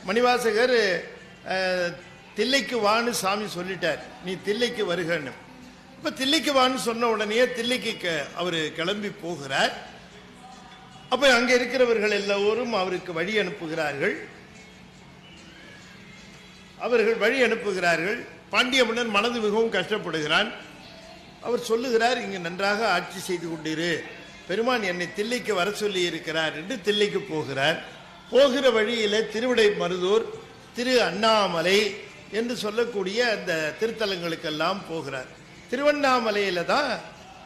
மணிவாசகர் தில்லைக்கு வான்னு சாமி சொல்லிட்டார், நீ தில்லைக்கு வருகன்னு. இப்ப தில்லைக்கு வான்னு சொன்ன உடனே தில்லைக்கு அவரு கிளம்பி போகிறார். அப்ப அங்க இருக்கிறவர்கள் எல்லோரும் அவருக்கு வழி அனுப்புகிறார்கள். பாண்டிய மன்னன் மனது மிகவும் கஷ்டப்படுகிறான். அவர் சொல்லுகிறார், இங்கு நன்றாக ஆட்சி செய்து கொண்டிரு, பெருமான் என்னை தில்லைக்கு வர சொல்லி இருக்கிறார் என்று தில்லைக்கு போகிறார். போகிற வழியில திருவிடை மருதூர், திரு அண்ணாமலை என்று சொல்லக்கூடிய அந்த திருத்தலங்களுக்கெல்லாம் போகிறார். திருவண்ணாமலையில தான்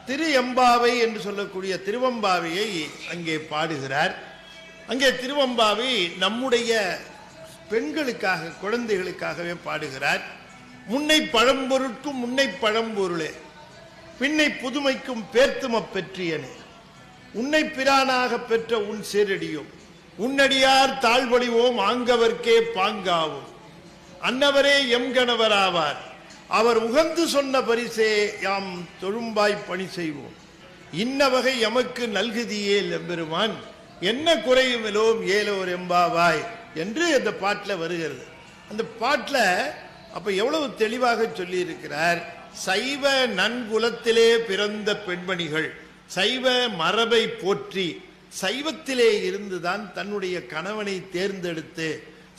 திரு எம்பாவை என்று சொல்லக்கூடிய திருவம்பாவையை அங்கே பாடுகிறார். அங்கே திருவம்பாவை நம்முடைய பெண்களுக்காக, குழந்தைகளுக்காகவே பாடுகிறார். முன்னை பழம்பொருட்கும் முன்னை பழம்பொருளே, பின்னை புதுமைக்கும் பேர்த்தும பெற்றியனே, உன்னை பிரானாக பெற்ற உன் சேரடியும், உன்னடியார் தாழ்வடிவோம் ஆங்கவர்க்கே பாங்காவும், அன்னவரே எம் கணவராவார், அவர் உகந்து சொன்ன பரிசே யாம் தொழும்பாய் பணி செய்வோம், இன்ன வகை எமக்கு நல்குதியே எம்பெருமான், என்ன குறையுமிலோம் ஏலோர் எம்பாவாய் என்று அந்த பாட்டில் வருகிறது. அந்த பாட்டில் அப்ப எவ்வளவு தெளிவாக சொல்லி இருக்கிறார். சைவ நன்குலத்திலே பிறந்த பெண்மணிகள் சைவ மரபை போற்றி சைவத்திலே இருந்துதான் தன்னுடைய கணவனை தேர்ந்தெடுத்து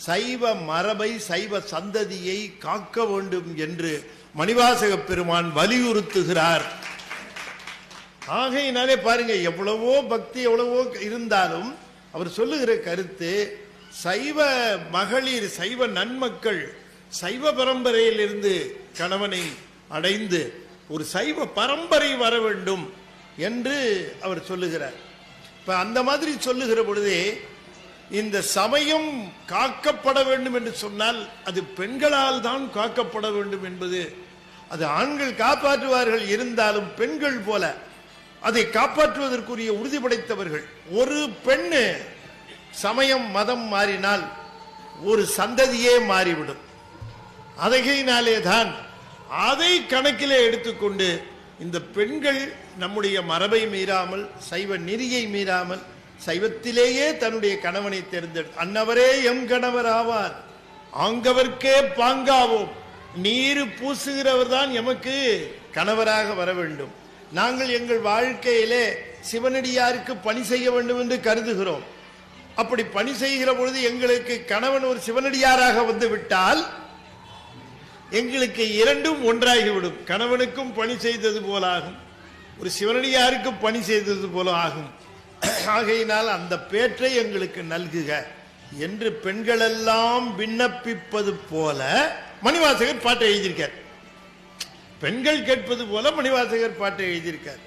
சைவ மரபை, சைவ சந்ததியை காக்க வேண்டும் என்று மணிவாசக பெருமான் வலியுறுத்துகிறார். ஆகையினாலே பாருங்க, எவ்வளவோ பக்தி எவ்வளவோ இருந்தாலும் அவர் சொல்லுகிற கருத்து, சைவ மகளிர், சைவ நன்மக்கள் சைவ பரம்பரையிலிருந்து கணவனை அடைந்து ஒரு சைவ பரம்பரை வர வேண்டும் என்று அவர் சொல்லுகிறார். இப்ப அந்த மாதிரி சொல்லுகிற பொழுதே இந்த சமயம் காக்கப்பட வேண்டும் என்று சொன்னால் அது பெண்களால் தான் காக்கப்பட வேண்டும் என்பது, அது ஆண்கள் காப்பாற்றுவார்கள், இருந்தாலும் பெண்கள் போல அதை காப்பாற்றுவதற்குரிய உறுதி படைத்தவர்கள். ஒரு பெண்ணு சமயம் மதம் மாறினால் ஒரு சந்ததியே மாறிவிடும். அதகையினாலே தான் அதை கணக்கிலே எடுத்துக்கொண்டு இந்த பெண்கள் நம்முடைய மரபை மீறாமல், சைவ நெறியை மீறாமல், சைவத்திலேயே தன்னுடைய கணவனை தேர்ந்தெடு, அன்னவரே எம் கணவர் ஆவார், ஆங்கவர்க்கே பாங்காவோம், நீர் பூசுகிறவர் தான் எமக்கு கணவராக வர வேண்டும். நாங்கள் எங்கள் வாழ்க்கையிலே சிவனடியாருக்கு பணி செய்ய வேண்டும் என்று கருதுகிறோம். அப்படி பணி செய்கிற பொழுது எங்களுக்கு கணவன் ஒரு சிவனடியாராக வந்து விட்டால் எங்களுக்கு இரண்டும் ஒன்றாகிவிடும். கணவனுக்கும் பணி செய்தது போல ஆகும், ஒரு சிவனடியாருக்கும் பணி செய்தது போல ஆகும். ஆகையினால் அந்த பேற்றை எங்களுக்கு நல்குக என்று பெண்களெல்லாம் விண்ணப்பிப்பது போல மணிவாசகர் பாட்டை எழுதியிருக்கார். பெண்கள் கேட்பது போல மணிவாசகர் பாட்டை எழுதியிருக்கார்.